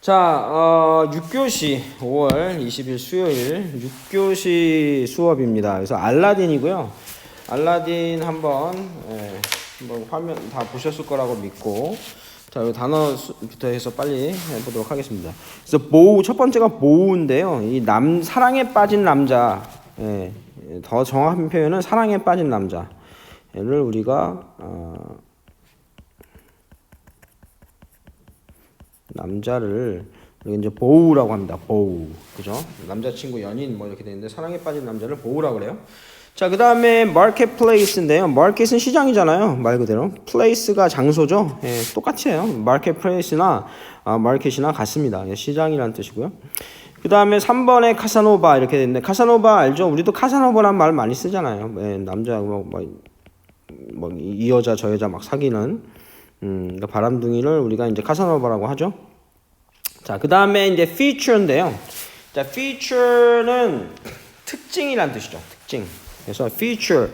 자, 6교시 5월 20일 수요일 6교시 수업입니다. 그래서 알라딘이고요. 알라딘 한번 화면 다 보셨을 거라고 믿고, 자, 이 단어부터 해서 빨리 해보도록 하겠습니다. 그래서 보우, 첫 번째가 보우인데요. 이 사랑에 빠진 남자, 더 정확한 표현은 사랑에 빠진 남자를 우리가 남자를 이제 보우라고 합니다. 보우, 그죠? 남자친구, 연인 뭐 이렇게 되는데 사랑에 빠진 남자를 보우라고 그래요. 자, 그 다음에 marketplace인데요. market은 시장이잖아요, 말 그대로. place가 장소죠. 똑같이 해요. marketplace나 market이나 같습니다. 시장이라는 뜻이고요. 그 다음에 3번에 카사노바 이렇게 되는데, 카사노바 알죠? 우리도 카사노바란 말 많이 쓰잖아요. 남자 이 여자 저 여자 막 사귀는 그러니까 바람둥이를 우리가 이제 카사노바라고 하죠. 자, 그 다음에 이제 feature인데요. 자, feature는 특징이란 뜻이죠. 특징. 그래서 feature,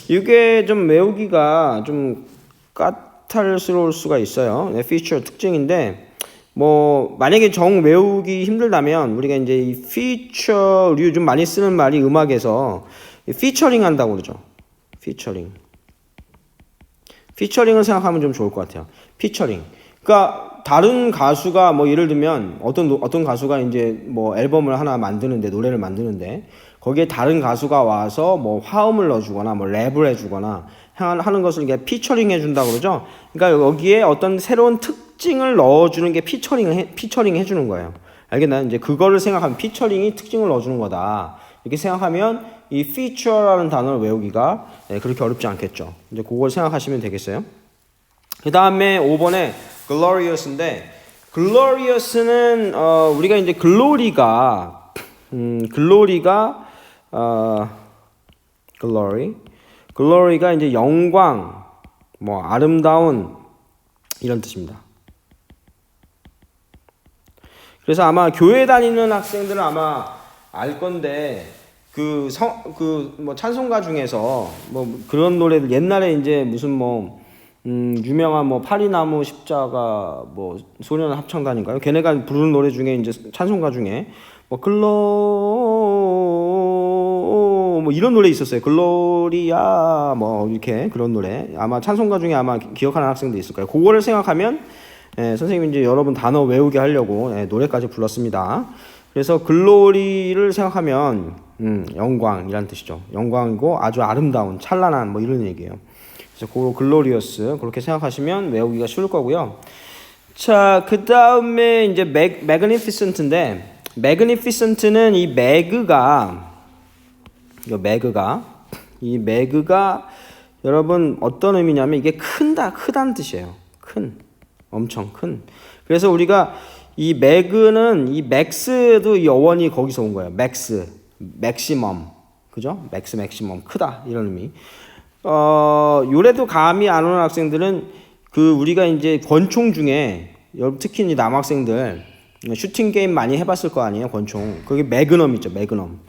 이게 좀 외우기가 좀 까탈스러울 수가 있어요. feature 특징인데, 뭐 만약에 정 외우기 힘들다면 우리가 이제 이 feature류 좀 많이 쓰는 말이 음악에서 featuring 한다고 그러죠. 피처링을 생각하면 좀 좋을 것 같아요. 피처링. 그러니까 다른 가수가 뭐 예를 들면 어떤 가수가 이제 뭐 앨범을 하나 만드는데, 노래를 만드는데 거기에 다른 가수가 와서 뭐 화음을 넣어주거나 뭐 랩을 해주거나 하는 것을 이게 피처링 해준다고 그러죠. 그러니까 여기에 어떤 새로운 특징을 넣어주는 게 피처링 해주는 거예요. 알겠나요? 이제 그거를 생각하면 피처링이 특징을 넣어주는 거다. 이렇게 생각하면 이 feature라는 단어를 외우기가 그렇게 어렵지 않겠죠. 이제 그걸 생각하시면 되겠어요. 그 다음에 5번에 glorious는 우리가 이제 glory가 이제 영광, 뭐 아름다운 이런 뜻입니다. 그래서 아마 교회 다니는 학생들은 아마 알 건데, 뭐 찬송가 중에서 뭐 그런 노래들 옛날에 이제 무슨 뭐 유명한 뭐 파리나무 십자가 뭐 소년 합창단인가요? 걔네가 부르는 노래 중에 이제 찬송가 중에 뭐 뭐 이런 노래 있었어요. 글로리아 뭐 이렇게 그런 노래, 아마 찬송가 중에 아마 기억하는 학생도 있을 거예요. 그거를 생각하면 선생님이 이제 여러분 단어 외우게 하려고 노래까지 불렀습니다. 그래서 글로리를 생각하면 영광이란 뜻이죠. 영광이고 아주 아름다운, 찬란한 뭐 이런 얘기예요. 그래서 그 글로리어스 그렇게 생각하시면 외우기가 쉬울 거고요. 자, 그 다음에 이제 magnificent인데, magnificent는 이 매그가 여러분 어떤 의미냐면 이게 크다는 뜻이에요. 엄청 큰. 그래서 우리가 이 매그는 이 맥스도 이 어원이 거기서 온 거예요. 맥시멈, 그죠? 맥시멈, 크다 이런 의미. 요래도 감이 안 오는 학생들은 우리가 이제 권총 중에 특히 이제 남학생들 슈팅 게임 많이 해봤을 거 아니에요, 권총. 그게 매그넘 있죠, 매그넘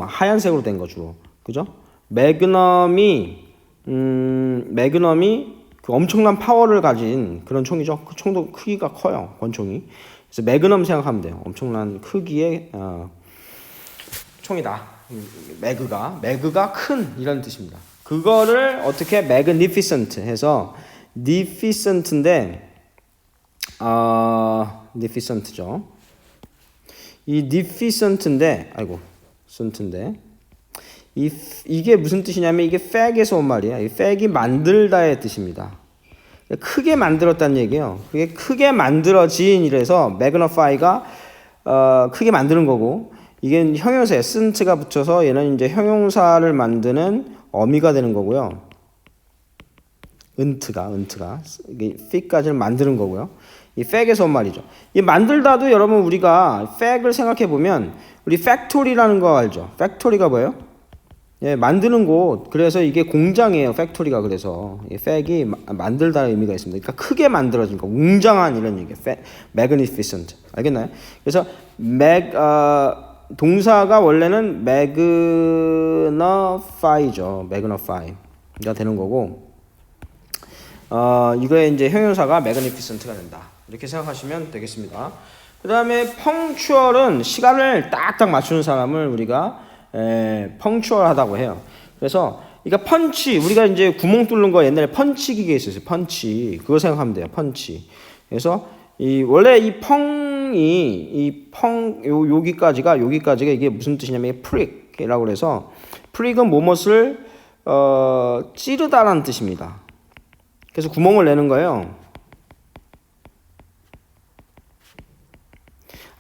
하얀색으로 된 거 주로, 그죠? 매그넘이 그 엄청난 파워를 가진 그런 총이죠. 그 총도 크기가 커요, 권총이. 그래서 매그넘 생각하면 돼요. 엄청난 크기의 총이다. 매그가 큰 이런 뜻입니다. 그거를 어떻게 magnificent 해서 deficent인데 deficent죠. 이 deficent인데 이게 무슨 뜻이냐면 이게 fact에서 온 말이에요. 이 fact이 만들다의 뜻입니다. 크게 만들었다는 얘기예요. 그게 크게 만들어진 이래서 magnify가 크게 만드는 거고, 이게 형용사에 snt가 붙여서 얘는 이제 형용사를 만드는 어미가 되는 거고요. 은트가 이게 fit까지를 만드는 거고요. 이 fact에서 온 말이죠. 이 만들다도 여러분 우리가 fact을 생각해 보면 우리 factory라는 거 알죠? factory가 뭐예요? 만드는 곳. 그래서 이게 공장이에요, 팩토리가. 그래서 이 fact이 만들다는 의미가 있습니다. 그러니까 크게 만들어진 거, 웅장한 이런 얘기예요. magnificent. 알겠나요? 그래서 동사가 원래는 magnify죠. magnify가 되는 거고, 이거에 이제 형용사가 magnificent가 된다. 이렇게 생각하시면 되겠습니다. 그 다음에 펑추얼은 시간을 딱딱 맞추는 사람을 우리가 펑추얼하다고 해요. 그래서 그러니까 펀치, 우리가 이제 구멍 뚫는 거 옛날에 펀치 기계 있었어요. 펀치. 그거 생각하면 돼요. 펀치. 그래서 원래 이 여기까지가 이게 무슨 뜻이냐면 프릭이라고 그래서 프릭은 무엇을 찌르다라는 뜻입니다. 그래서 구멍을 내는 거예요.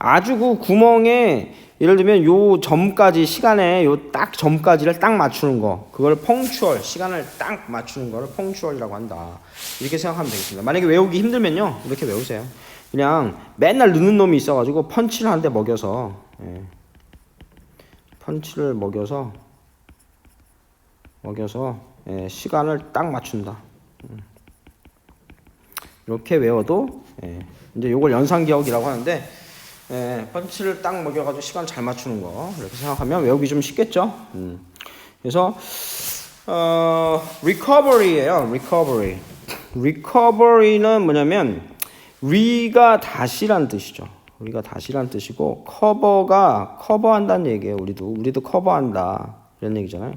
아주 그 구멍에 예를 들면 요 점까지 시간에 요 딱 점까지를 딱 맞추는 거, 그걸 펑추얼, 시간을 딱 맞추는 거를 펑추얼이라고 한다. 이렇게 생각하면 되겠습니다. 만약에 외우기 힘들면요, 이렇게 외우세요. 그냥 맨날 늦는 놈이 있어가지고 펀치를 한 대 먹여서, 펀치를 먹여서 시간을 딱 맞춘다. 이렇게 외워도 이제 요걸 연상기억이라고 하는데. 펀치를 딱 먹여가지고 시간 잘 맞추는 거 이렇게 생각하면 외우기 좀 쉽겠죠. 그래서 recovery예요. recovery는 뭐냐면 re가 다시란 뜻이죠. 우리가 다시란 뜻이고 cover가 커버한다는 얘기예요. 우리도 커버한다 이런 얘기잖아요.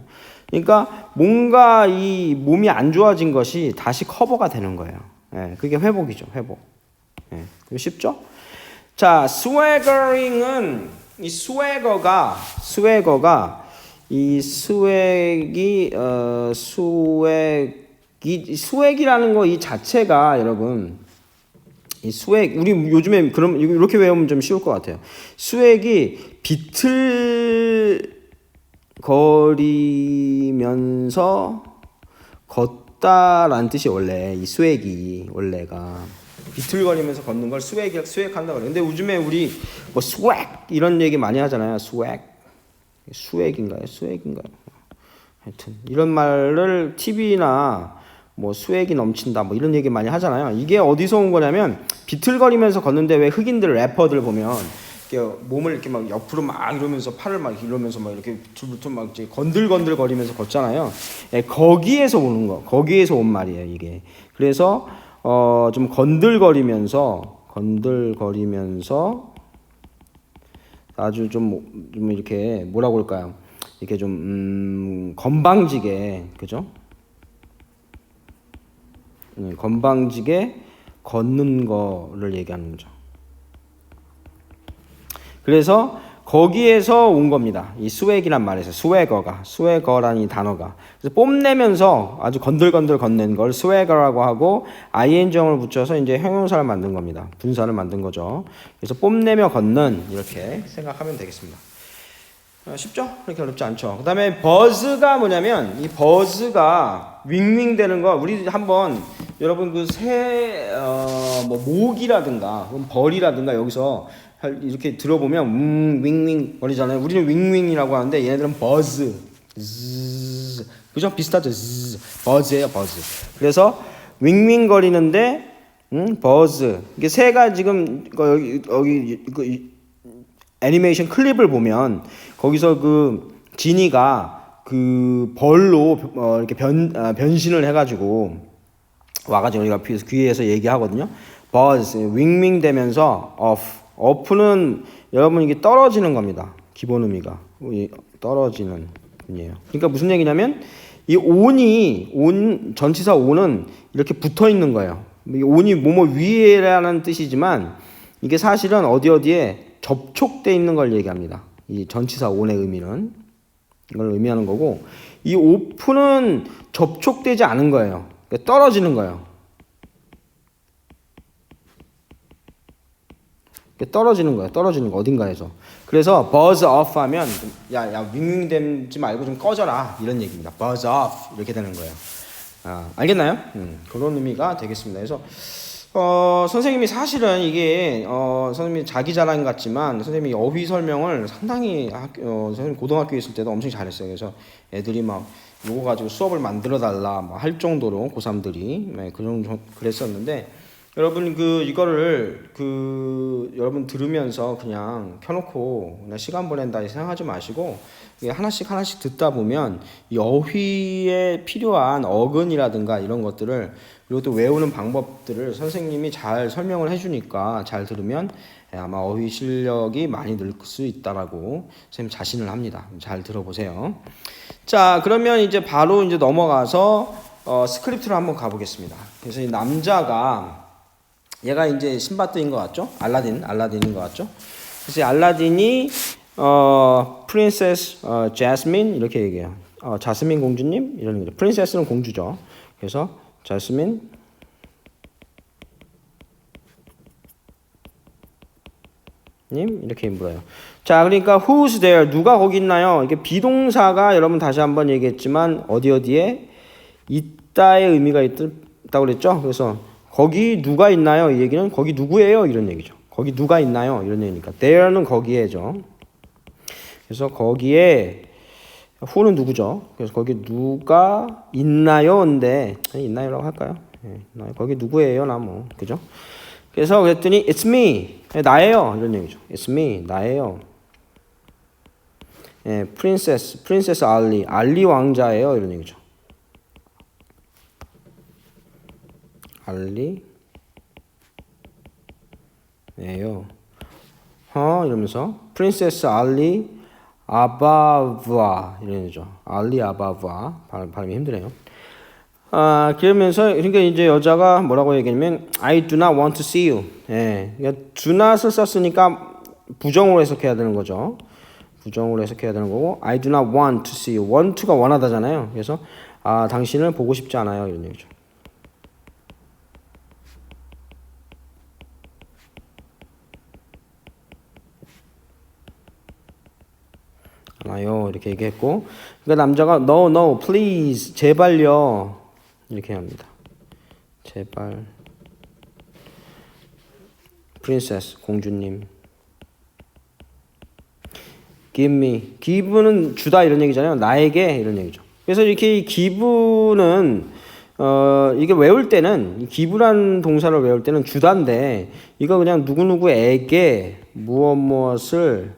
그러니까 뭔가 이 몸이 안 좋아진 것이 다시 커버가 되는 거예요. 그게 회복이죠. 회복. 그거 쉽죠? 자, 스웨거링은 이 스웨거가 이 스웩이라는 거 이 자체가 여러분 이 스웩 우리 요즘에 그럼 이렇게 외우면 좀 쉬울 것 같아요. 스웩이 비틀거리면서 걷다라는 뜻이 원래 이 스웩이 원래가 비틀거리면서 걷는 걸 스웩한다고 그래요. 근데 요즘에 우리 뭐 스웩 이런 얘기 많이 하잖아요. 스웩인가요? 하여튼 이런 말을 TV나 뭐 스웩이 넘친다 뭐 이런 얘기 많이 하잖아요. 이게 어디서 온 거냐면 비틀거리면서 걷는데 왜 흑인들 래퍼들 보면 이렇게 몸을 이렇게 막 옆으로 막 이러면서 팔을 막 이러면서 막 이렇게 줄부터 막 이제 건들건들 거리면서 걷잖아요. 거기에서 온 말이에요, 이게. 그래서 좀 건들거리면서 아주 좀 이렇게 뭐라고 할까요? 이렇게 좀 건방지게, 그죠? 건방지게 걷는 거를 얘기하는 거죠. 그래서 거기에서 온 겁니다. 이 스웩이란 말에서 스웨거라는 이 단어가. 그래서 뽐내면서 아주 건들건들 걷는 걸 스웨거라고 하고 ing형을 붙여서 이제 형용사를 만든 겁니다. 분사를 만든 거죠. 그래서 뽐내며 걷는 이렇게 생각하면 되겠습니다. 쉽죠? 그렇게 어렵지 않죠. 그 다음에 버즈가 뭐냐면 이 버즈가 윙윙 되는 거 우리 한번 여러분 그 뭐 모기라든가 벌이라든가 여기서 이렇게 들어보면 윙윙 거리잖아요. 우리는 윙윙이라고 하는데 얘네들은 버즈 그죠? 비슷하죠? 버즈예요. 버즈. 그래서 윙윙 거리는데 버즈 이게 새가 지금 여기 애니메이션 클립을 보면 거기서 그 지니가 그 벌로 이렇게 변신을 해가지고 와가지고 우리가 귀에서 얘기하거든요. 버즈 윙윙 되면서 off는 여러분 이게 떨어지는 겁니다. 기본 의미가 떨어지는 의미예요. 그러니까 무슨 얘기냐면 이 온 전치사 온은 이렇게 붙어 있는 거예요. 온이 뭐뭐 위에라는 뜻이지만 이게 사실은 어디에 접촉돼 있는 걸 얘기합니다. 이 전치사 온의 의미는 이걸 의미하는 거고 이 오픈은 접촉되지 않은 거예요. 그러니까 떨어지는 거예요. 떨어지는 거 어딘가에서. 그래서 buzz off 하면 야 윙윙되지 말고 좀 꺼져라 이런 얘기입니다. buzz off 이렇게 되는 거예요. 알겠나요? 그런 의미가 되겠습니다. 그래서 선생님이 사실은 이게 선생님이 자기 자랑 같지만 선생님이 어휘 설명을 상당히 선생님 고등학교에 있을 때도 엄청 잘했어요. 그래서 애들이 막 이거 가지고 수업을 만들어 달라 할 정도로 고3들이 그랬었는데 여러분 이거를 여러분 들으면서 그냥 켜놓고 그냥 시간 보낸다 생각하지 마시고 하나씩 듣다 보면 이 어휘에 필요한 어근이라든가 이런 것들을 그리고 또 외우는 방법들을 선생님이 잘 설명을 해주니까 잘 들으면 아마 어휘 실력이 많이 늘 수 있다라고 선생님 자신을 합니다. 잘 들어보세요. 자, 그러면 이제 바로 이제 넘어가서 스크립트로 한번 가보겠습니다. 그래서 이 남자가 얘가 이제 신바트인 것 같죠? 알라딘인 것 같죠? 그래서 알라딘이 프린세스 자스민 이렇게 얘기해요. 자스민 공주님 이런 거죠. 프린세스는 공주죠. 그래서 자스민 님 이렇게 물어요. 자, 그러니까 who's there? 누가 거기 있나요? 이게 비동사가 여러분 다시 한번 얘기했지만 어디에 있다의 의미가 있다고 그랬죠? 그래서 거기 누가 있나요? 이 얘기는 거기 누구예요? 이런 얘기죠. 거기 누가 있나요? 이런 얘기니까 there는 거기에죠. 그래서 거기에 who는 누구죠? 그래서 거기 누가 있나요? 근데 있나요라고 할까요? 거기 누구예요? 나 뭐 그죠? 그래서 그랬더니 it's me 나예요 이런 얘기죠. it's me 나예요. 프린세스 알리 왕자예요 이런 얘기죠. 알리예요. 이러면서 프린세스 알리 아바브아 이런 얘기죠. 알리 아바브아 발음이 힘드네요. 그러면서 그러니까 이제 여자가 뭐라고 얘기하냐면 I do not want to see you. 그러니까 do not을 썼으니까 부정으로 해석해야 되는 거죠. 부정으로 해석해야 되는 거고 I do not want to see you. want to가 원하다잖아요. 그래서 당신을 보고 싶지 않아요 이런 얘기죠. 않아요 이렇게 얘기했고 그러니까 남자가 no please 제발요 이렇게 합니다. 제발 프린세스 공주님 give는 주다 이런 얘기잖아요. 나에게 이런 얘기죠. 그래서 이렇게 give는 이게 외울 때는 give란 동사를 외울 때는 주다인데 이거 그냥 누구누구에게 무엇을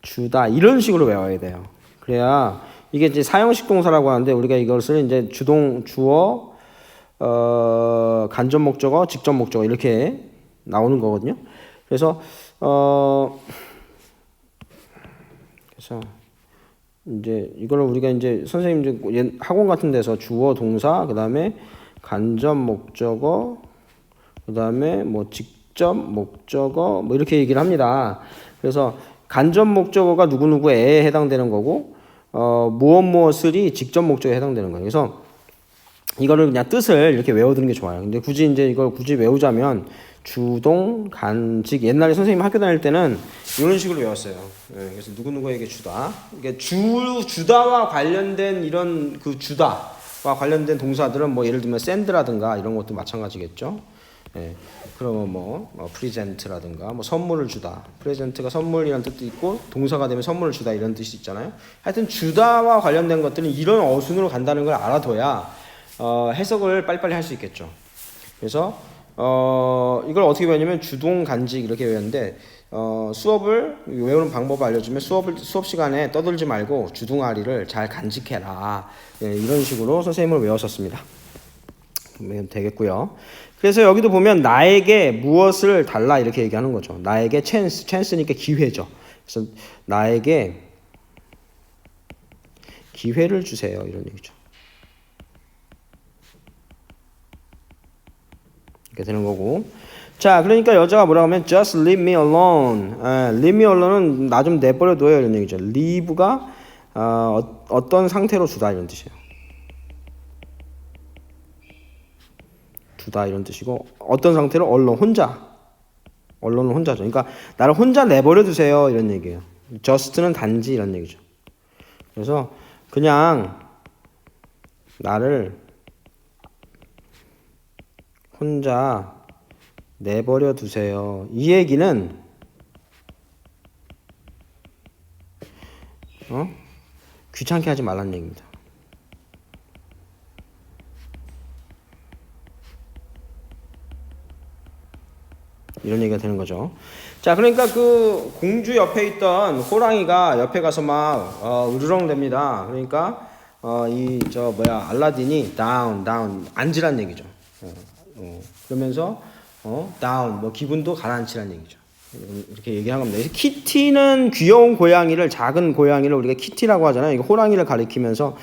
주다 이런 식으로 외워야 돼요. 그래야 이게 이제 사형식 동사라고 하는데 우리가 이것을 이제 주어 간접 목적어, 직접 목적어 이렇게 나오는 거거든요. 그래서 이제 이거를 우리가 이제 선생님 학원 같은 데서 주어 동사 그다음에 간접 목적어 그다음에 뭐 직접 목적어 뭐 이렇게 얘기를 합니다. 그래서 간접 목적어가 누구누구에 해당되는 거고 무엇을이 직접 목적어에 해당되는 거예요. 그래서 이거를 그냥 뜻을 이렇게 외워두는 게 좋아요. 근데 굳이 이제 이걸 외우자면 주동, 간직 옛날에 선생님 학교 다닐 때는 이런 식으로 외웠어요. 그래서 누구누구에게 주다. 이게 주다와 관련된 이런 주다와 관련된 동사들은 뭐 예를 들면 send라든가 이런 것도 마찬가지겠죠. 그러면 뭐 프리젠트라든가 뭐 선물을 주다. 프레젠트가 선물이라는 뜻도 있고 동사가 되면 선물을 주다 이런 뜻이 있잖아요. 하여튼 주다와 관련된 것들은 이런 어순으로 간다는 걸 알아둬야 해석을 빨리빨리 할 수 있겠죠. 그래서 이걸 어떻게 배웠냐면 주동 간직 이렇게 외웠는데 수업을 외우는 방법을 알려주면 수업 시간에 떠들지 말고 주둥아리를 잘 간직해라 이런 식으로 선생님을 외웠었습니다. 그러면 되겠고요. 그래서 여기도 보면 나에게 무엇을 달라 이렇게 얘기하는 거죠. 나에게 찬스니까 기회죠. 그래서 나에게 기회를 주세요 이런 얘기죠. 이렇게 되는 거고. 자, 그러니까 여자가 뭐라고 하면 just leave me alone. leave me alone은 나 좀 내버려둬요 이런 얘기죠. leave가 어떤 상태로 주다 이런 뜻이에요. 주다 이런 뜻이고 어떤 상태로 언론은 혼자죠. 그러니까 나를 혼자 내버려 두세요 이런 얘기예요. just는 단지 이런 얘기죠. 그래서 그냥 나를 혼자 내버려 두세요. 이 얘기는 귀찮게 하지 말라는 얘기입니다. 이런 얘기가 되는 거죠. 자, 그러니까 그 공주 옆에 있던 호랑이가 옆에 가서 막 으르렁댑니다. 그러니까 알라딘이 다운 앉으란 얘기죠. 그러면서 다운 뭐 기분도 가라앉히란 얘기죠. 이렇게 얘기한 겁니다. 키티는 귀여운 고양이를, 작은 고양이를 우리가 키티라고 하잖아요. 이거 호랑이를 가리키면서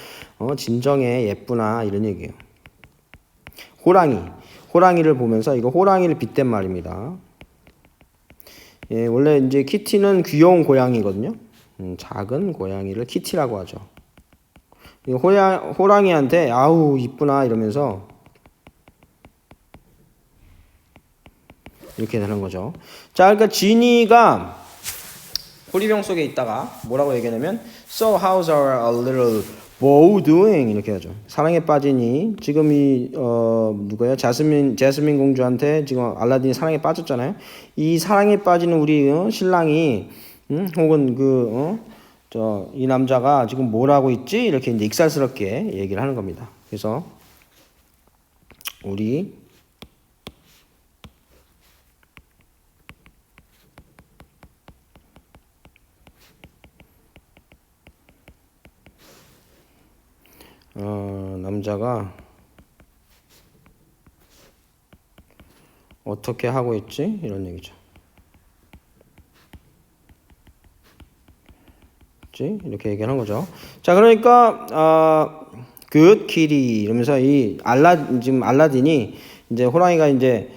진정해, 예쁘나 이런 얘기예요. 호랑이를 보면서 이거 호랑이를 빗댄 말입니다. 예, 원래 이제 키티는 귀여운 고양이거든요. 작은 고양이를 키티라고 하죠. 호랑이한테 아우 이쁘나 이러면서 이렇게 되는 거죠. 자, 그러니까 지니가 호리병 속에 있다가 뭐라고 얘기하냐면 So how's our little beau doing? 이렇게 하죠. 사랑에 빠지니 지금 이 누구예요? 자스민 공주한테 지금 알라딘이 사랑에 빠졌잖아요. 이 사랑에 빠지는 우리 신랑이 혹은 이 남자가 지금 뭘 하고 있지? 이렇게 이제 익살스럽게 얘기를 하는 겁니다. 그래서 우리 남자가 어떻게 하고 있지? 이런 얘기죠. 이렇게 얘기하는 거죠. 자, 그러니까 good kitty 이러면서 지금 알라딘이 이제 호랑이가 이제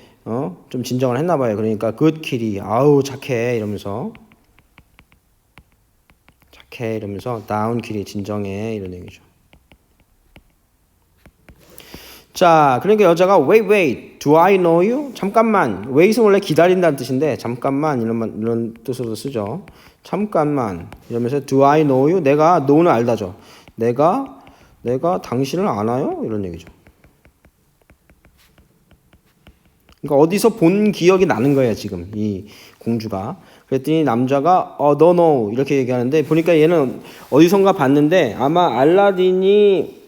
좀 진정을 했나 봐요. 그러니까 good kitty 아우 착해 이러면서 down kitty 진정해 이런 얘기죠. 자, 그러니까 여자가 wait, do I know you? 잠깐만. wait은 원래 기다린다는 뜻인데 잠깐만 이런 뜻으로 쓰죠. 잠깐만 이러면서 do I know you? 내가 know는 알다죠. 내가 당신을 아나요? 이런 얘기죠. 그러니까 어디서 본 기억이 나는 거예요, 지금 이 공주가. 그랬더니 남자가 no no 이렇게 얘기하는데 보니까 얘는 어디선가 봤는데 아마 알라딘이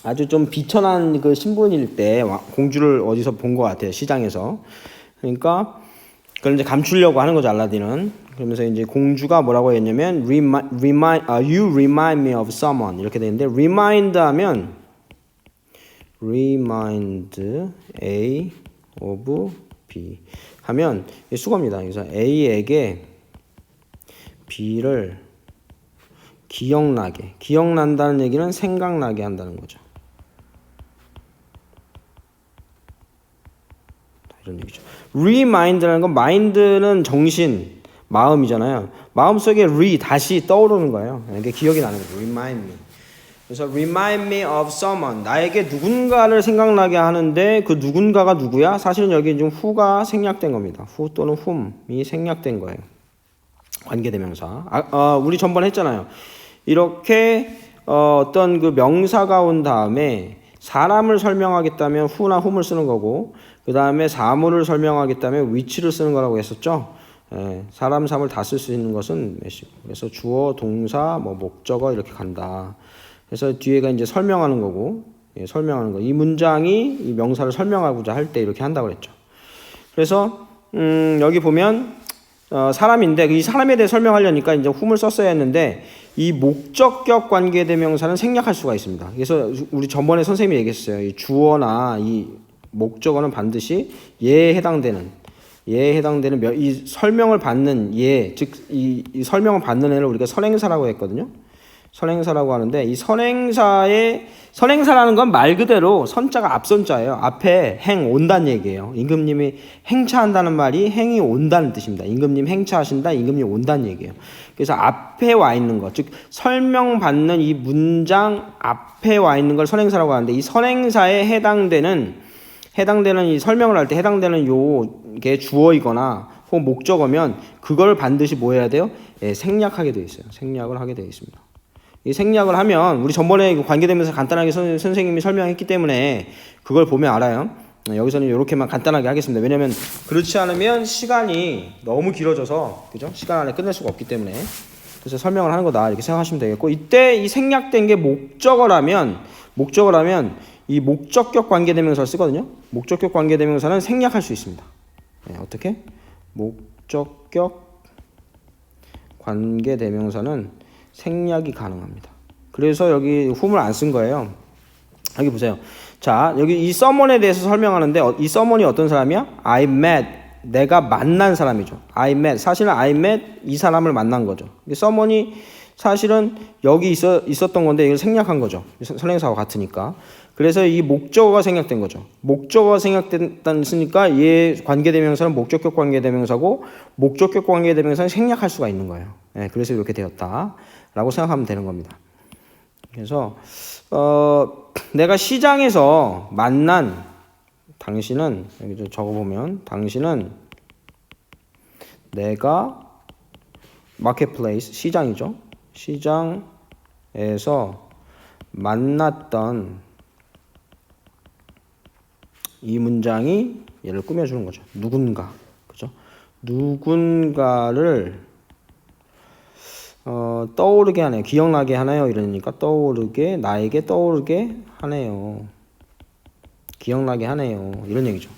아주 좀 비천한 그 신분일 때 공주를 어디서 본 것 같아요. 시장에서. 그러니까 그걸 이제 감추려고 하는 거죠. 알라딘은. 그러면서 이제 공주가 뭐라고 했냐면 you remind me of someone 이렇게 되는데 remind 하면 remind A of B 하면 수거입니다. 그래서 A에게 B를 기억난다는 얘기는 생각나게 한다는 거죠. 이런 얘기죠. remind라는 건 mind는 정신, 마음이잖아요. 마음속에 다시 떠오르는 거예요. 이게 기억이 나는 거예요. remind me. 그래서 remind me of someone. 나에게 누군가를 생각나게 하는데 그 누군가가 누구야? 사실은 여기 지금 who가 생략된 겁니다. who 또는 whom이 생략된 거예요. 관계대명사. 우리 전번에 했잖아요. 이렇게 어떤 그 명사가 온 다음에 사람을 설명하겠다면 who나 whom을 쓰는 거고 그 다음에 사물을 설명하겠다면 which를 쓰는 거라고 했었죠. 사람, 사물 다 쓸 수 있는 것은 그래서 주어, 동사, 목적어 이렇게 간다. 그래서 뒤에가 이제 설명하는 거고 설명하는 거. 이 문장이 이 명사를 설명하고자 할 때 이렇게 한다고 그랬죠. 그래서 여기 보면 사람인데 이 사람에 대해 설명하려니까 이제 whom을 썼어야 했는데 이 목적격 관계대명사는 생략할 수가 있습니다. 그래서 우리 전번에 선생님이 얘기했어요. 이 주어나 이 목적어는 반드시 얘에 해당되는 이 설명을 받는 즉 이 설명을 받는 애를 우리가 선행사라고 했거든요. 선행사라고 하는데 이 선행사라는 건 말 그대로 선자가 앞선자예요. 앞에 행 온다는 얘기예요. 임금님이 행차한다는 말이 행이 온다는 뜻입니다. 임금님 행차하신다, 임금님 온다는 얘기예요. 그래서 앞에 와 있는 것, 즉 설명받는 이 문장 앞에 와 있는 걸 선행사라고 하는데 이 선행사에 해당되는 이 설명을 할 때 해당되는 요게 주어이거나 혹은 목적어면 그걸 반드시 뭐 해야 돼요? 생략하게 되어 있어요. 생략을 하게 되어 있습니다. 이 생략을 하면 우리 전번에 관계되면서 간단하게 선생님이 설명했기 때문에 그걸 보면 알아요. 여기서는 이렇게만 간단하게 하겠습니다. 왜냐하면 그렇지 않으면 시간이 너무 길어져서 그죠? 시간 안에 끝낼 수가 없기 때문에 그래서 설명을 하는 거다 이렇게 생각하시면 되겠고 이때 이 생략된 게 목적어라면 이 목적격 관계대명사를 쓰거든요. 목적격 관계대명사는 생략할 수 있습니다. 어떻게? 목적격 관계대명사는 생략이 가능합니다. 그래서 여기 whom을 안 쓴 거예요. 여기 보세요. 자, 여기 이 someone에 대해서 설명하는데 이 someone이 어떤 사람이야? I met, 내가 만난 사람이죠. I met, 사실은 I met 이 사람을 만난 거죠. someone이 사실은 여기 있었던 건데 이걸 생략한 거죠. 선행사와 같으니까. 그래서 이 목적어가 생략된 거죠. 목적어가 생략됐으니까 얘 관계대명사는 목적격 관계대명사고 목적격 관계대명사는 생략할 수가 있는 거예요. 네, 그래서 이렇게 되었다라고 생각하면 되는 겁니다. 그래서 내가 시장에서 만난 당신은 여기 적어보면 당신은 내가 마켓플레이스 시장이죠. 시장에서 만났던 이 문장이 얘를 꾸며주는 거죠. 누군가, 그죠? 누군가를 떠오르게 하네요. 기억나게 하네요. 이러니까 떠오르게, 나에게 떠오르게 하네요. 기억나게 하네요. 이런 얘기죠.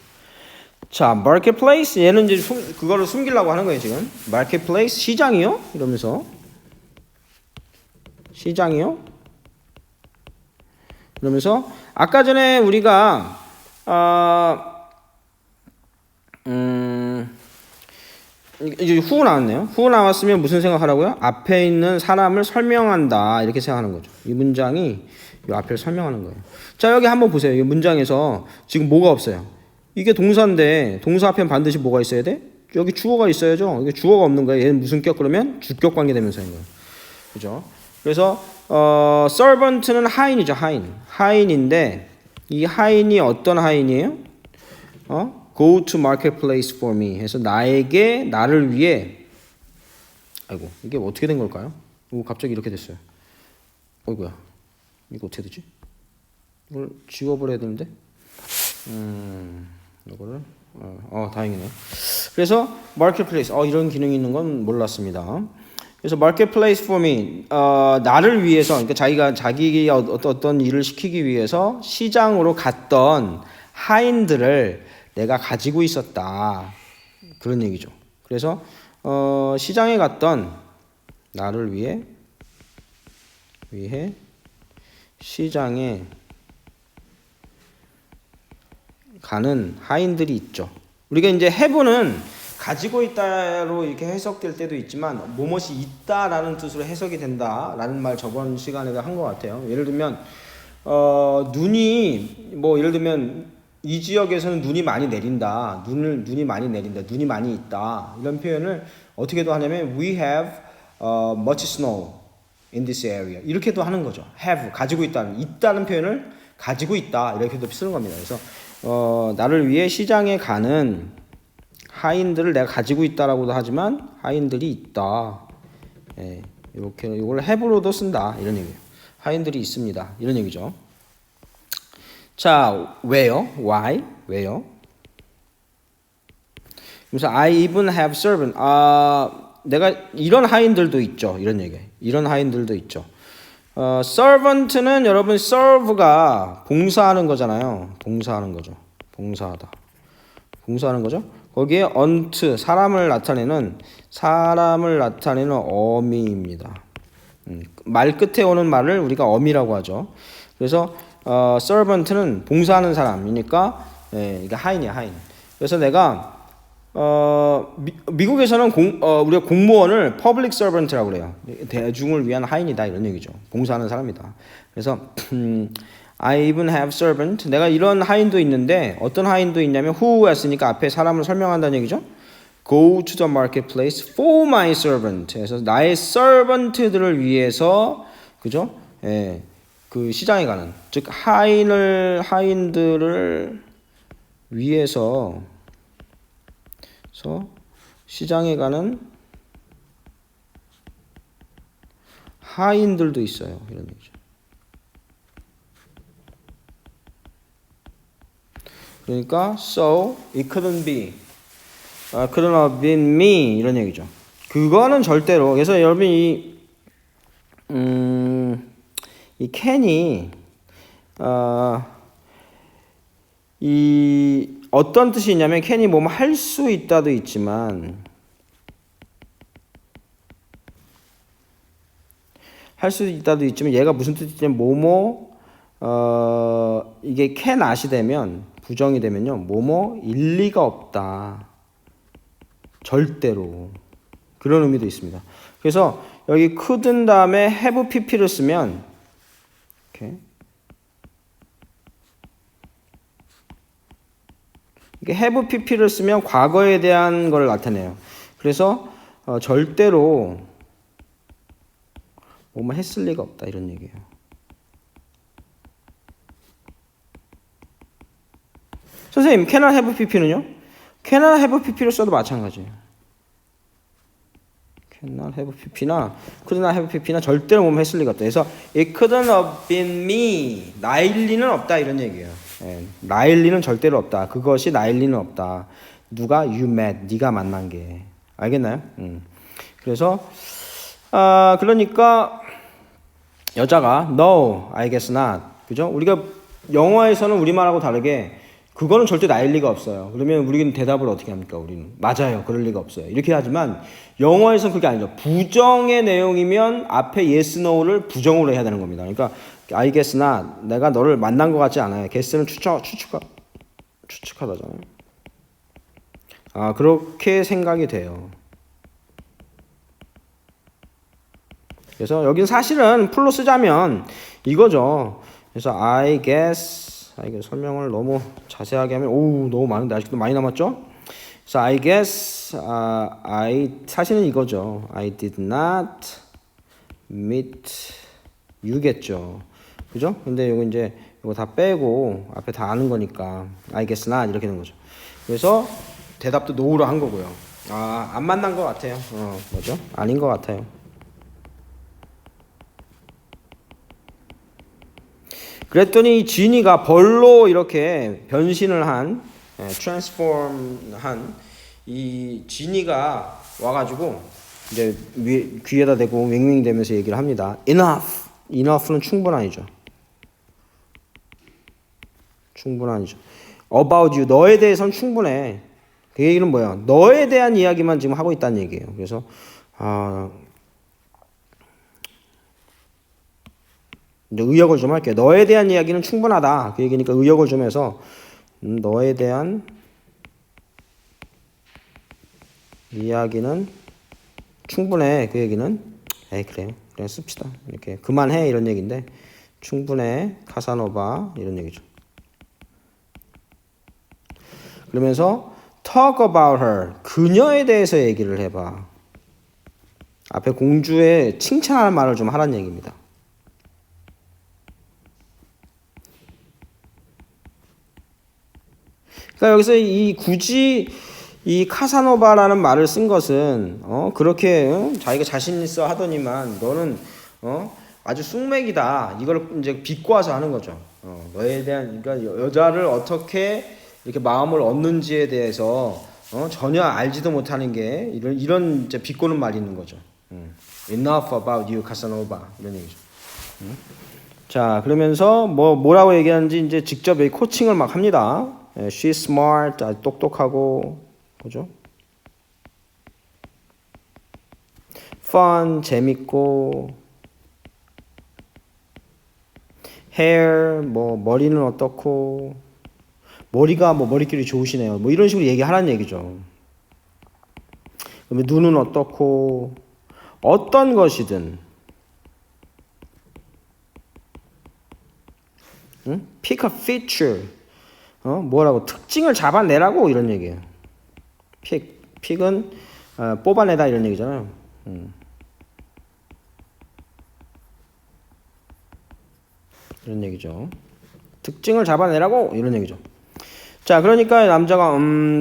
자, marketplace 얘는 이제 그거를 숨기려고 하는 거예요, 지금. marketplace 시장이요? 이러면서 시장이요? 그러면서 아까 전에 우리가 이제 who 나왔네요. who 나왔으면 무슨 생각하라고요? 앞에 있는 사람을 설명한다 이렇게 생각하는 거죠. 이 문장이 이 앞을 설명하는 거예요. 자, 여기 한번 보세요. 이 문장에서 지금 뭐가 없어요? 이게 동사인데 동사 앞엔 반드시 뭐가 있어야 돼? 여기 주어가 있어야죠. 이게 주어가 없는 거예요. 얘는 무슨 격 그러면 주격 관계대명사인 거예요. 그죠? 그래서 servant는 하인이죠. 하인인데 이 하인이 어떤 하인이에요? Go to marketplace for me 해서 나를 위해 아이고 이게 어떻게 된 걸까요? 갑자기 이렇게 됐어요. 어이구야 이거 어떻게 되지? 이걸 지워버려야 되는데 이거를 다행이네. 그래서 marketplace 이런 기능이 있는 건 몰랐습니다. 그래서 marketplace for me 나를 위해서 그러니까 자기가 어떤 일을 시키기 위해서 시장으로 갔던 하인들을 내가 가지고 있었다 그런 얘기죠. 그래서 시장에 갔던 나를 위해 시장에 가는 하인들이 있죠. 우리가 이제 have는 가지고 있다로 이렇게 해석될 때도 있지만 뭐뭇이 있다라는 뜻으로 해석이 된다라는 말 저번 시간에도 한 것 같아요. 예를 들면 눈이 뭐 예를 들면 이 지역에서는 눈이 많이 내린다. 눈이 많이 내린다. 눈이 많이 있다. 이런 표현을 어떻게도 하냐면 we have much snow in this area. 이렇게도 하는 거죠. have 가지고 있다는 표현을 가지고 있다. 이렇게도 쓰는 겁니다. 그래서 나를 위해 시장에 가는 하인들을 내가 가지고 있다라고도 하지만 하인들이 있다. 예, 이렇게 이걸 have로도 쓴다. 이런 얘기예요. 하인들이 있습니다. 이런 얘기죠. 자, 왜요? Why? 왜요? 그래서 I even have servant. 내가 이런 하인들도 있죠. 이런 얘기. 이런 하인들도 있죠. servant는 여러분 serve가 봉사하는 거잖아요. 봉사하는 거죠. 봉사하다. 봉사하는 거죠. 거기에 unto 사람을 나타내는 어미입니다. 말 끝에 오는 말을 우리가 어미라고 하죠. 그래서 servant는 봉사하는 사람이니까 이게 하인이야, 하인. 그래서 내가 미국에서는 우리가 공무원을 public servant라고 그래요. 대중을 위한 하인이다 이런 얘기죠. 봉사하는 사람이다. 그래서 I even have servant. 내가 이런 하인도 있는데 어떤 하인도 있냐면 who 했으니까 앞에 사람을 설명한다는 얘기죠. Go to the marketplace for my servant. 그래서 나의 servant들을 위해서 그죠? 예. 그 시장에 가는 즉 하인들을 위해서 시장에 가는 하인들도 있어요. 이런 얘기죠. 그러니까 so it couldn't have been me 이런 얘기죠. 그거는 절대로 그래서 여러분 이 can이 이 어떤 뜻이 있냐면 can이 뭐뭐 할 수 있다도 있지만 할 수 있다도 있지만 얘가 무슨 뜻이냐면 뭐뭐 이게 canot이 되면 부정이 되면요 뭐뭐 일리가 없다 절대로 그런 의미도 있습니다. 그래서 여기 couldn't 다음에 have pp를 쓰면 이렇게 have pp를 쓰면 과거에 대한 걸 나타내요. 그래서 절대로 뭐뭐 했을 리가 없다 이런 얘기예요. 선생님, cannot have pp는요? cannot have pp를 써도 마찬가지예요. cannot have pp나 could not have pp나 절대로 뭐뭐 했을 리가 없다. 그래서 it couldn't have been me. 나일 리는 없다 이런 얘기예요. 예, 나일 리는 절대로 없다. 그것이 나일 리는 없다. 누가 you met, 네가 만난 게. 알겠나요? 그래서 그러니까 여자가 no, I guess not. 그죠? 우리가 영어에서는 우리말하고 다르게 그거는 절대 나일 리가 없어요. 그러면 우리는 대답을 어떻게 합니까? 우리는 맞아요. 그럴 리가 없어요. 이렇게 하지만 영어에서는 그게 아니죠. 부정의 내용이면 앞에 yes, no를 부정으로 해야 되는 겁니다. 그러니까 I guess not. 내가 너를 만난 것 같지 않아요. guess는 추측하다잖아요. 그렇게 생각이 돼요. 그래서 여기는 사실은 풀로 쓰자면 이거죠. 그래서 I guess 이게 설명을 너무 자세하게 하면 너무 많은데 아직도 많이 남았죠? 그래서 I guess 사실은 이거죠. I did not meet you겠죠. 그죠? 근데 이거 이제 이거 다 빼고 앞에 다 아는 거니까 I guess not 이렇게 되는 거죠. 그래서 대답도 no로 한 거고요. 안 만난 것 같아요. 뭐죠? 아닌 것 같아요. 그랬더니 지니가 벌로 이렇게 변신을 한 트랜스폼 한 이 지니가 와가지고 이제 귀에다 대고 윙윙 대면서 얘기를 합니다. enough는 충분한이죠. 충분한이죠. about you 너에 대해서는 충분해. 그 얘기는 뭐야? 너에 대한 이야기만 지금 하고 있다는 얘기예요. 그래서 이제 의역을 좀 할게요. 너에 대한 이야기는 충분하다. 그 얘기니까 의역을 좀 해서 너에 대한 이야기는 충분해. 그 얘기는 그래요. 그냥 씁시다. 이렇게 그만해 이런 얘기인데 충분해. 카사노바 이런 얘기죠. 그러면서 talk about her 그녀에 대해서 얘기를 해봐. 앞에 공주의 칭찬할 말을 좀 하라는 얘기입니다. 그러니까 여기서 굳이 이 카사노바라는 말을 쓴 것은 그렇게 자기가 자신 있어 하더니만 너는 아주 쑥맥이다. 이걸 이제 비꼬아서 하는 거죠. 너에 대한 그러니까 여자를 어떻게 이렇게 마음을 얻는지에 대해서 전혀 알지도 못하는 게 이런 이제 비꼬는 말이 있는 거죠. Enough about you, 카사노바 이런 얘기죠. 자 그러면서 뭐라고 얘기하는지 이제 직접 여기 코칭을 막 합니다. She's smart, 아주 똑똑하고, 그죠? Fun, 재밌고, hair, 머리는 어떻고, 머리가 머리끼리 좋으시네요. 이런 식으로 얘기하라는 얘기죠. 그다음에 눈은 어떻고, 어떤 것이든, pick a feature. 뭐라고 특징을 잡아내라고 이런 얘기예요. 픽은 뽑아내다 이런 얘기잖아요. 이런 얘기죠. 특징을 잡아내라고 이런 얘기죠. 자, 그러니까 남자가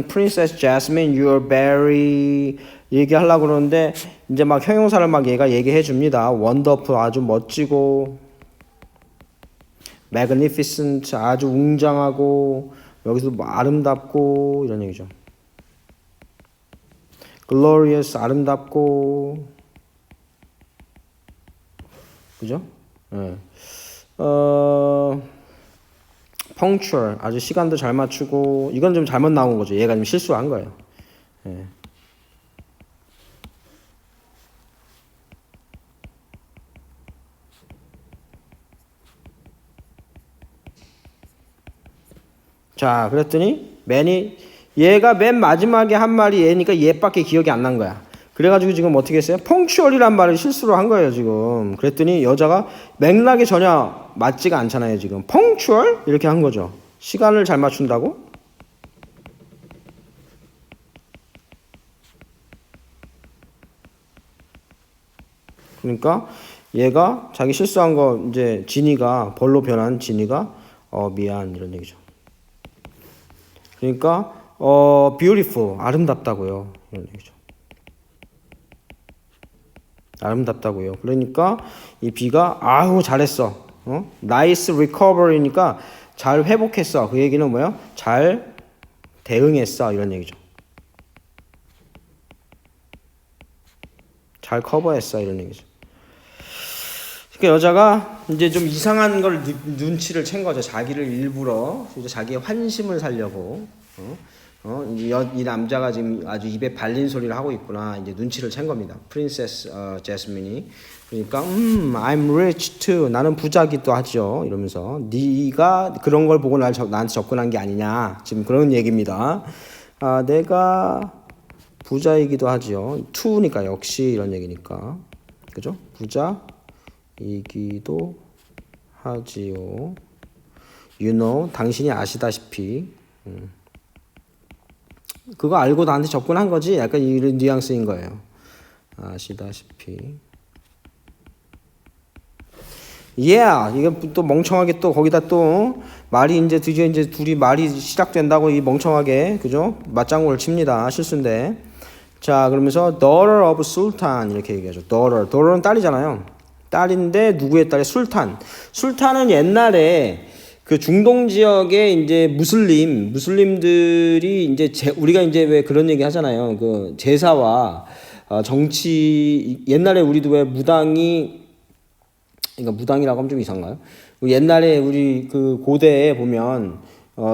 Princess Jasmine, you're very 얘기하려고 그러는데 이제 막 형용사를 막 얘가 얘기해 줍니다. wonderful 아주 멋지고 magnificent 아주 웅장하고 여기서 아름답고 이런 얘기죠. glorious 아름답고 그죠? punctual 아주 시간도 잘 맞추고 이건 좀 잘못 나온 거죠. 얘가 좀 실수한 거예요. 예. 자, 그랬더니 얘가 맨 마지막에 한 말이 얘니까 얘밖에 기억이 안 난 거야. 그래가지고 지금 어떻게 했어요? 펑츄얼이란 말을 실수로 한 거예요, 지금. 그랬더니 여자가 맥락이 전혀 맞지가 않잖아요, 지금. 펑츄얼? 이렇게 한 거죠. 시간을 잘 맞춘다고? 그러니까 얘가 자기 실수한 거 이제 진이가 벌로 변한 진이가 미안 이런 얘기죠. 그러니까 beautiful 아름답다고요. 이런 얘기죠. 아름답다고요. 그러니까 이 B가 아우 잘했어. nice recovery니까 잘 회복했어. 그 얘기는 뭐예요? 잘 대응했어. 이런 얘기죠. 잘 커버했어. 이런 얘기죠. 그러니까 여자가 이제 좀 이상한 걸 눈치를 챈 거죠. 자기를 일부러 이제 자기의 환심을 살려고 이 남자가 지금 아주 입에 발린 소리를 하고 있구나. 이제 눈치를 챈 겁니다. 프린세스 제스민이. 그러니까 I'm rich too. 나는 부자기도 하죠. 이러면서 네가 그런 걸 보고 나한테 접근한 게 아니냐. 지금 그런 얘기입니다. 내가 부자이기도 하죠. to니까 역시 이런 얘기니까. 그죠? 부자이기도 하지요. You know, 당신이 아시다시피. 그거 알고 나한테 접근한 거지? 약간 이런 뉘앙스인 거예요. 아시다시피. Yeah, 이게 또 멍청하게 또 거기다 또 말이 이제 드디어 이제 둘이 말이 시작된다고 이 멍청하게 그죠? 맞장구를 칩니다. 실수인데. 자, 그러면서 daughter of sultan 이렇게 얘기하죠. daughter는 딸이잖아요. 딸인데 누구의 딸이 술탄. 술탄은 옛날에 그 중동 지역에 이제 무슬림들이 이제 우리가 이제 왜 그런 얘기 하잖아요. 그 제사와 정치 옛날에 우리도 왜 그러니까 무당이라고 하면 좀 이상한가요? 옛날에 우리 그 고대에 보면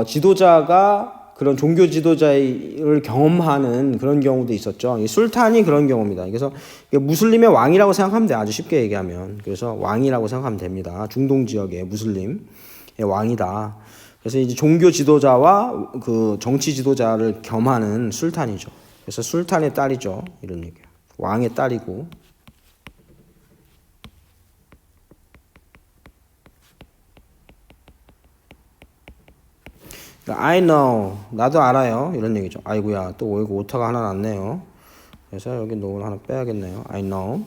지도자가 그런 종교 지도자를 경험하는 그런 경우도 있었죠. 이 술탄이 그런 경우입니다. 그래서 무슬림의 왕이라고 생각하면 돼요. 아주 쉽게 얘기하면. 그래서 왕이라고 생각하면 됩니다. 중동 지역의 무슬림. 왕이다. 그래서 이제 종교 지도자와 그 정치 지도자를 겸하는 술탄이죠. 그래서 술탄의 딸이죠. 이런 얘기예요. 왕의 딸이고. I know. 나도 알아요. 이런 얘기죠. 아이고야. 또 오타가 하나 났네요. 그래서 여기 노을 하나 빼야겠네요. I know.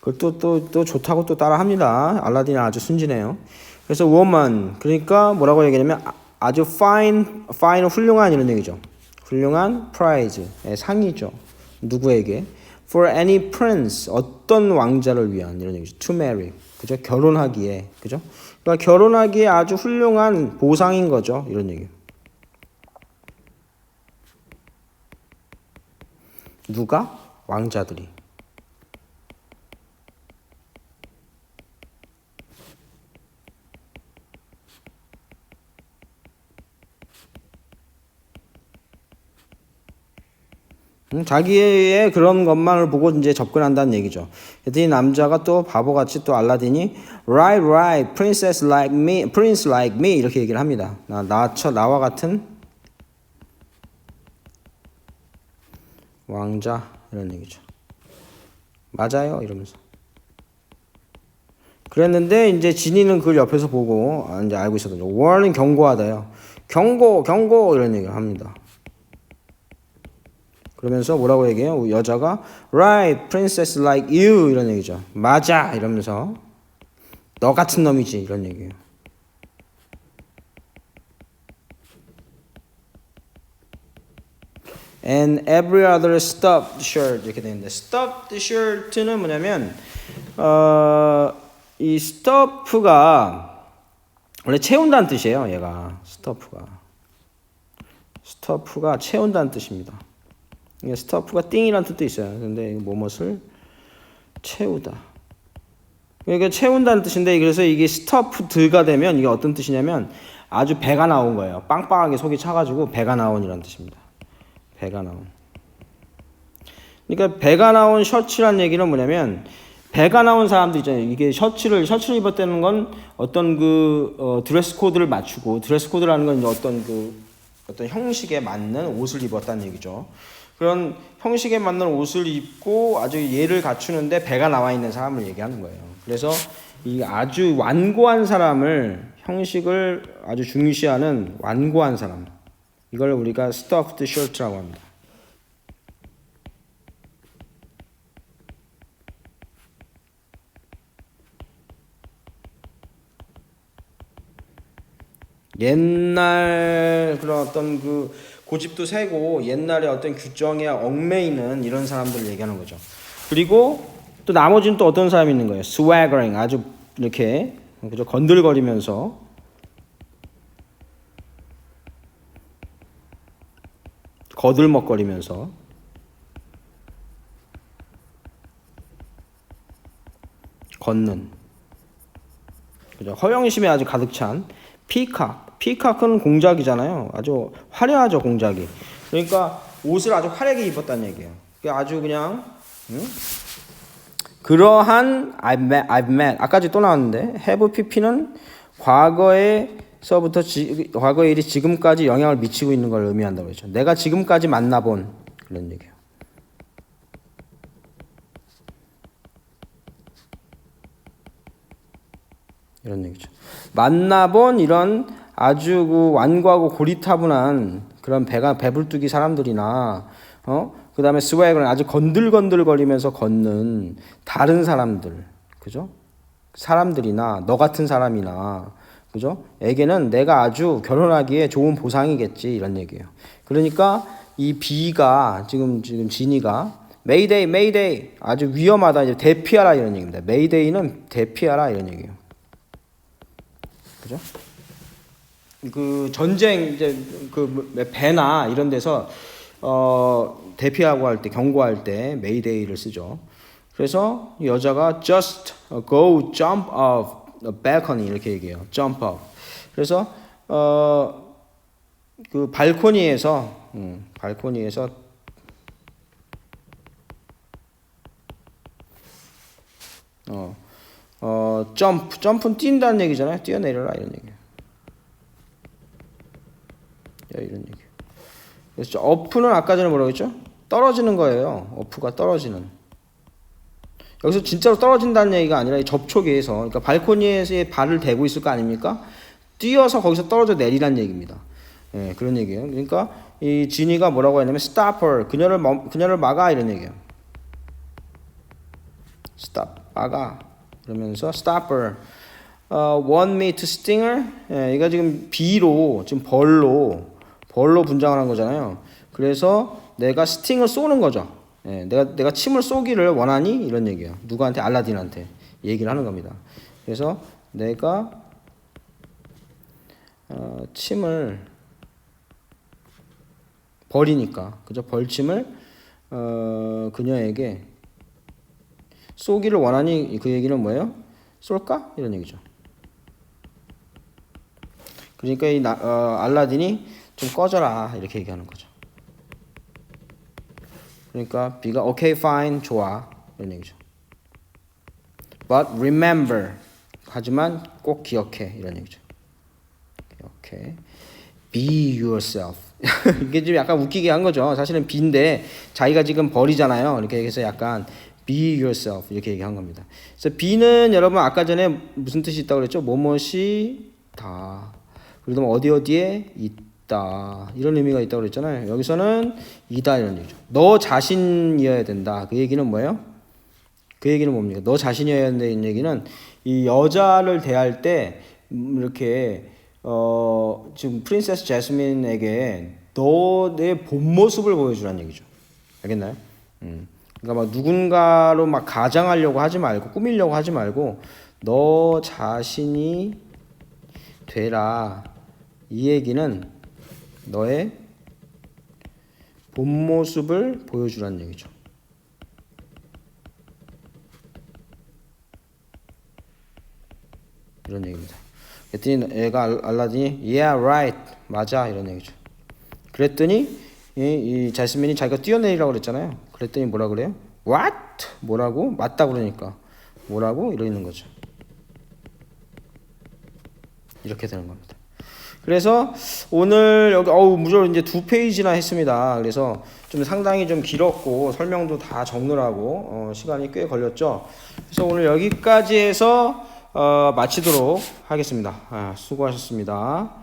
그걸 또 좋다고 또 따라 합니다. 알라딘이 아주 순진해요. 그래서 woman 그러니까 뭐라고 얘기하냐면 아주 fine 훌륭한 이런 얘기죠. 훌륭한 prize 상이죠. 누구에게? For any prince 어떤 왕자를 위한 이런 얘기죠. To marry 그죠? 결혼하기에 그죠? 그러니까 결혼하기에 아주 훌륭한 보상인 거죠. 이런 얘기. 누가? 왕자들이. 자기의 그런 것만을 보고 이제 접근한다는 얘기죠. 그랬더니 남자가 또 바보같이 또 알라딘이 right, princess like me, prince like me 이렇게 얘기를 합니다. 나와 같은 왕자 이런 얘기죠. 맞아요 이러면서. 그랬는데 이제 진이는 그걸 옆에서 보고 이제 알고 있었거든요. war는 경고하다요. 경고 이런 얘기를 합니다. 그러면서 뭐라고 얘기해요? 여자가 right, princess like you 이런 얘기죠. 맞아 이러면서 너 같은 놈이지 이런 얘기예요. And every other stuffed shirt 이렇게 되는데 stuffed shirt는 뭐냐면 이 stuff가 원래 채운다는 뜻이에요. 얘가 stuff가 채운다는 뜻입니다. 스토프가 띵이라는 뜻도 있어요. 근데 무엇을 채우다. 그러니까 채운다는 뜻인데 그래서 이게 stuffed가 되면 이게 어떤 뜻이냐면 아주 배가 나온 거예요. 빵빵하게 속이 차가지고 배가 나온이라는 뜻입니다. 배가 나온. 그러니까 배가 나온 셔츠란 얘기는 뭐냐면 배가 나온 사람들 있잖아요. 이게 셔츠를 입었다는 건 어떤 드레스 코드를 맞추고 드레스 코드라는 건 어떤 형식에 맞는 옷을 입었다는 얘기죠. 그런 형식에 맞는 옷을 입고 아주 예를 갖추는데 배가 나와 있는 사람을 얘기하는 거예요. 그래서 이 아주 완고한 사람을 형식을 아주 중시하는 완고한 사람. 이걸 우리가 stuffed shirt라고 합니다. 옛날 그런 어떤 고집도 세고 옛날에 어떤 규정에 얽매이는 이런 사람들을 얘기하는 거죠. 그리고 또 나머지는 또 어떤 사람이 있는 거예요. swaggering 아주 이렇게 그죠 건들거리면서 거들먹거리면서 걷는 그죠 허영심에 아주 가득 찬 피카크는 공작이잖아요. 아주 화려하죠 공작이. 그러니까 옷을 아주 화려하게 입었다는 얘기예요. 아주 그냥 그러한 I've met 아까지 또 나왔는데 have pp는 과거에서부터 과거의 일이 지금까지 영향을 미치고 있는 걸 의미한다고 했죠. 내가 지금까지 만나본 그런 얘기예요. 이런 얘기죠. 만나본 이런 아주 완고하고 고리타분한 그런 배불뚝이 사람들이나 그 다음에 스웨그는 아주 건들건들거리면서 걷는 다른 사람들, 그죠? 사람들이나 너 같은 사람이나 그죠? 에게는 내가 아주 결혼하기에 좋은 보상이겠지 이런 얘기예요. 그러니까 이 B가 지금 진이가 메이데이 메이데이 아주 위험하다 이제 대피하라 이런 얘기입니다. 메이데이는 대피하라 이런 얘기예요. 그죠? 전쟁 이제 배나 이런 데서 대피하고 할 때 경고할 때 메이데이를 쓰죠. 그래서 여자가 just go jump off the balcony 이렇게 얘기해요. jump off. 그래서 발코니에서 점프는 뛴다는 얘기잖아요. 뛰어내려라 이런 얘기예요. 이런 얘기. 그래서 어프는 아까 전에 뭐라고 했죠? 떨어지는 거예요. 어프가 떨어지는. 여기서 진짜로 떨어진다는 얘기가 아니라 이 접촉에서 그러니까 발코니에서 발을 대고 있을 거 아닙니까? 뛰어서 거기서 떨어져 내리란 얘기입니다. 예, 그런 얘기예요. 그러니까 이 지니가 뭐라고 했냐면 stop her. 그녀를 막아 이런 얘기예요. stop 막아. 그러면서 stop her. want me to sting her? 예, 이거 지금 B로 지금 벌로 분장을 한 거잖아요. 그래서 내가 스팅을 쏘는 거죠. 예, 내가 침을 쏘기를 원하니 이런 얘기예요. 누구한테? 알라딘한테 얘기를 하는 겁니다. 그래서 내가 침을 버리니까 그죠? 벌침을 그녀에게 쏘기를 원하니 그 얘기는 뭐예요? 쏠까? 이런 얘기죠. 그러니까 이 알라딘이 좀 꺼져라 이렇게 얘기하는 거죠. 그러니까 B가 okay fine 좋아 이런 얘기죠. But remember 하지만 꼭 기억해 이런 얘기죠. 기억해. Be yourself. 이게 좀 약간 웃기게 한 거죠. 사실은 B인데 자기가 지금 벌이잖아요. 이렇게 해서 약간 Be yourself 이렇게 얘기한 겁니다. 그래서 B는 여러분 아까 전에 무슨 뜻이 있다고 그랬죠? 뭐뭇이 다. 그리고 어디에 있다 이런 의미가 있다고 그랬잖아요. 여기서는 이다 이런 얘기죠. 너 자신이어야 된다. 그 얘기는 뭐예요? 그 얘기는 뭡니까? 너 자신이어야 된다는 얘기는 이 여자를 대할 때 이렇게 지금 프린세스 제스민에게 너의 본 모습을 보여주라는 얘기죠. 알겠나요? 그러니까 막 누군가로 막 가장하려고 하지 말고 꾸미려고 하지 말고 너 자신이 되라. 이 얘기는 너의 본 모습을 보여주라는 얘기죠. 이런 얘기입니다. 그랬더니 애가 알라딘이 yeah right 맞아 이런 얘기죠. 그랬더니 이 자스민이 자기가 뛰어내리라고 그랬잖아요. 그랬더니 뭐라 그래요? what 뭐라고 맞다 그러니까 뭐라고 이러는 거죠. 이렇게 되는 겁니다. 그래서 오늘 여기 무조건 이제 2페이지나 했습니다. 그래서 좀 상당히 좀 길었고 설명도 다 적느라고 시간이 꽤 걸렸죠. 그래서 오늘 여기까지 해서 마치도록 하겠습니다. 수고하셨습니다.